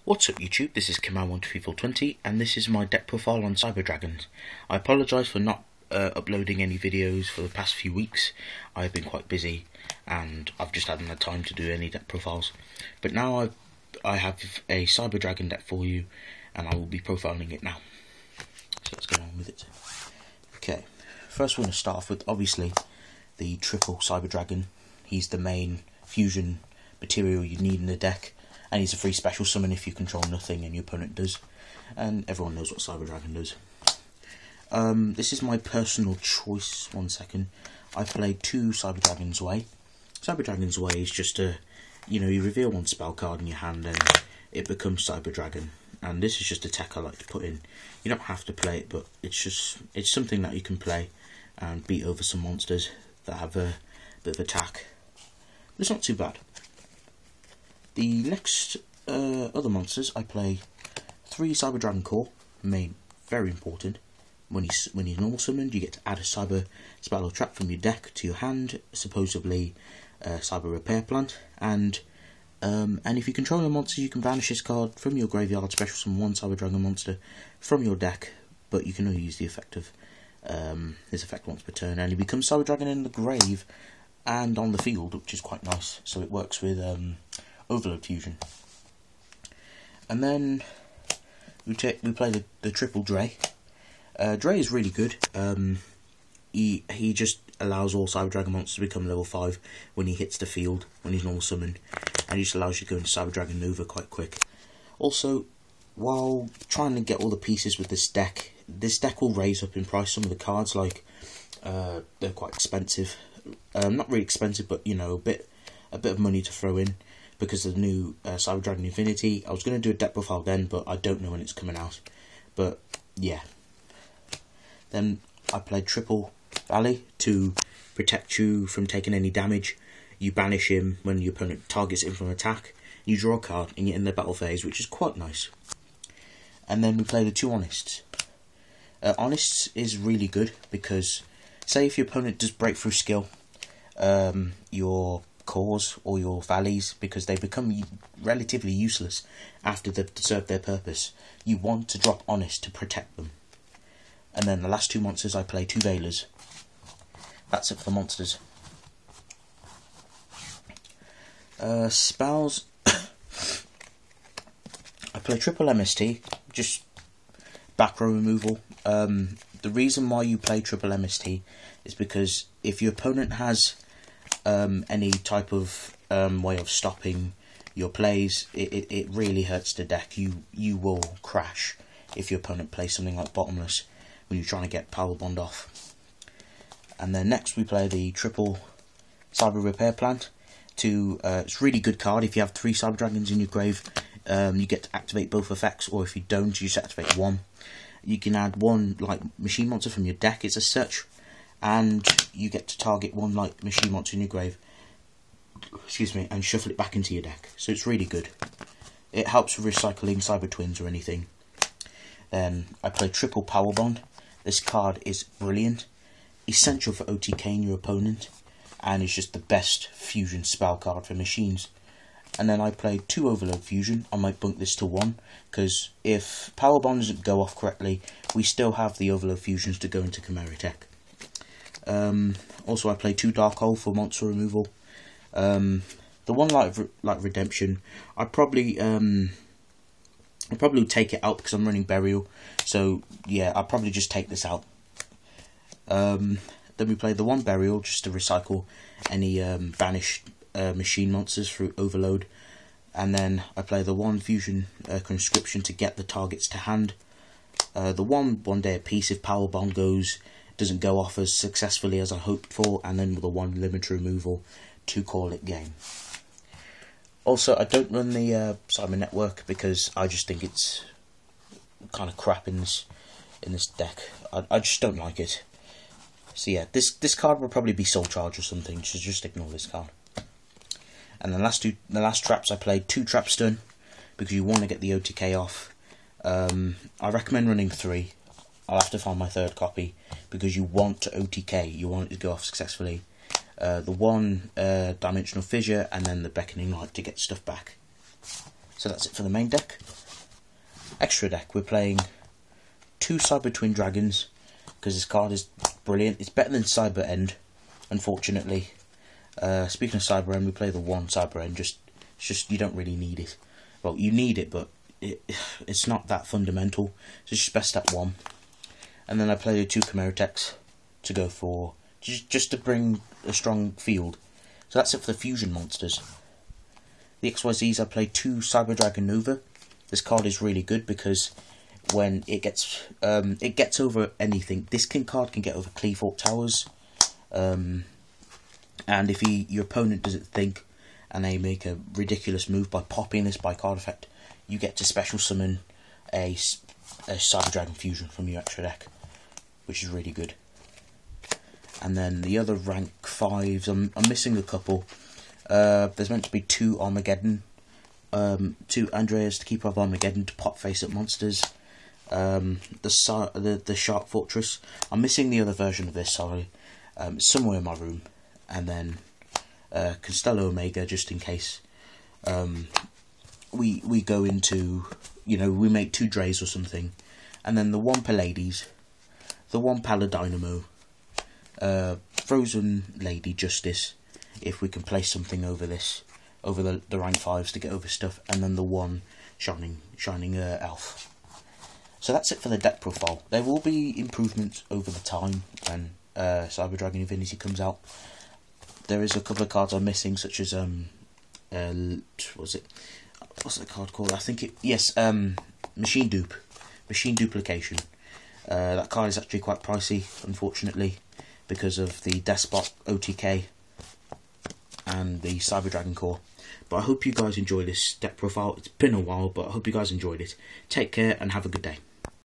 What's up YouTube, this is cimera12420 and this is my deck profile on cyber dragons. I apologise for not uploading any videos for the past few weeks. I've been quite busy and I've just hadn't had time to do any deck profiles. But now I have a cyber dragon deck for you and I will be profiling it now. So let's get on with it. Okay, first we're going to start off with obviously the triple cyber dragon. He's the main fusion material you need in the deck. And he's a free special summon if you control nothing and your opponent does. And everyone knows what Cyber Dragon does. This is my personal choice. One second. I played two Cyber Dragon Zwei. Cyber Dragon Zwei is just you reveal one spell card in your hand and it becomes Cyber Dragon. And this is just a tech I like to put in. You don't have to play it, but it's something that you can play and beat over some monsters that have a bit of attack. But it's not too bad. The next other monsters, I play 3 Cyber Dragon Core, very important. When he's normal summoned, you get to add a Cyber spell or trap from your deck to your hand, supposedly Cyber Repair Plant, and if you control a monster, you can banish this card from your graveyard, special summon 1 Cyber Dragon monster from your deck, but you can only use the effect of his effect once per turn, and he becomes Cyber Dragon in the grave and on the field, which is quite nice. So it works with Overload Fusion. And then we play the triple drei. Drei is really good. He just allows all Cyber Dragon monsters to become level 5 when he hits the field, when he's normal summoned, and he just allows you to go into Cyber Dragon Nova quite quick. Also, while trying to get all the pieces with this deck will raise up in price. Some of the cards, like they're quite expensive. Not really expensive, but a bit of money to throw in. Because of the new Cyber Dragon Infinity. I was going to do a deck profile then, but I don't know when it's coming out. But yeah. Then I played triple Valley to protect you from taking any damage. You banish him when your opponent targets him from attack. You draw a card and you end the battle phase, which is quite nice. And then we play the 2 Honests. Honests is really good because, say if your opponent does breakthrough skill, your cores or your valleys, because they become relatively useless after they've served their purpose, you want to drop Honest to protect them. And then the last 2 monsters, I play 2 Veilers. That's it for the monsters. Spells. I play triple MST, just back row removal. The reason why you play triple MST is because if your opponent has any type of way of stopping your plays, it really hurts the deck. You will crash if your opponent plays something like Bottomless when you're trying to get powerbond off. And then next we play the triple Cyber Repair Plant. It's a really good card. If you have 3 Cyber Dragons in your grave, you get to activate both effects, or if you don't, you just activate 1. You can add 1 like machine monster from your deck. It's a search. And you get to target 1 like machine monster in your grave, and shuffle it back into your deck. So it's really good. It helps with recycling Cyber Twins or anything. Then I play triple powerbond. This card is brilliant, essential for OTKing your opponent, and it's just the best fusion spell card for machines. And then I play 2 Overload Fusion. I might bunk this to 1, because if powerbond doesn't go off correctly, we still have the Overload Fusions to go into Cimera Tech. Also I play 2 Dark Hole for monster removal. The one like Redemption, I probably would take it out because I'm running Burial. So yeah, I'll probably just take this out. Then we play the 1 Burial just to recycle any banished machine monsters through Overload. And then I play the 1 Fusion Conscription to get the targets to hand. The 1 day a piece if powerbond doesn't go off as successfully as I hoped for, and then with the 1 limit removal to call it game. Also, I don't run the Cyber Network because I just think it's kind of crap in this deck. I just don't like it. So yeah, this card will probably be Soul Charge or something, so just ignore this card. And the last traps, I played 2 Trap Stun because you want to get the OTK off. I recommend running 3. I'll have to find my 3rd copy because you want to OTK, you want it to go off successfully. The 1 dimensional fissure and then the beckoning light to get stuff back. So that's it for the main deck. extra deck, we're playing 2 Cyber Twin Dragons, because this card is brilliant. It's better than Cyber End, unfortunately. Speaking of Cyber End, we play the 1 Cyber End, it's just you don't really need it. Well, you need it, but it's not that fundamental, so it's just best at 1. And then I play the 2 Cimera techs to go for, just to bring a strong field. So that's it for the fusion monsters. The XYZs, I play 2 Cyber Dragon Nova. This card is really good because when it gets over anything. This card can get over Cleethorpes Towers, and if your opponent doesn't think and they make a ridiculous move by popping this by card effect, you get to special summon a Cyber Dragon fusion from your extra deck, which is really good. And then the other rank 5s, I'm missing a couple. There's meant to be 2 Armageddon, 2 Adreus to keep up Armageddon to pop face up monsters. The Shark Fortress. I'm missing the other version of this, sorry. Somewhere in my room. And then Consteller Omega, just in case we go into, we make 2 drays or something. And then the 1 Pleadies, the 1 paladynamo, Frozen Lady Justice, if we can place something over this, over the rank 5s to get over stuff, and then the 1 shining elf. So that's it for the deck profile. There will be improvements over the time when Cyber Dragon Infinity comes out. There is a couple of cards I'm missing, such as what's the card called? I think Machine Duplication. That card is actually quite pricey, unfortunately, because of the Despot OTK and the Cyber Dragon Core. But I hope you guys enjoy this deck profile. It's been a while, but I hope you guys enjoyed it. Take care and have a good day.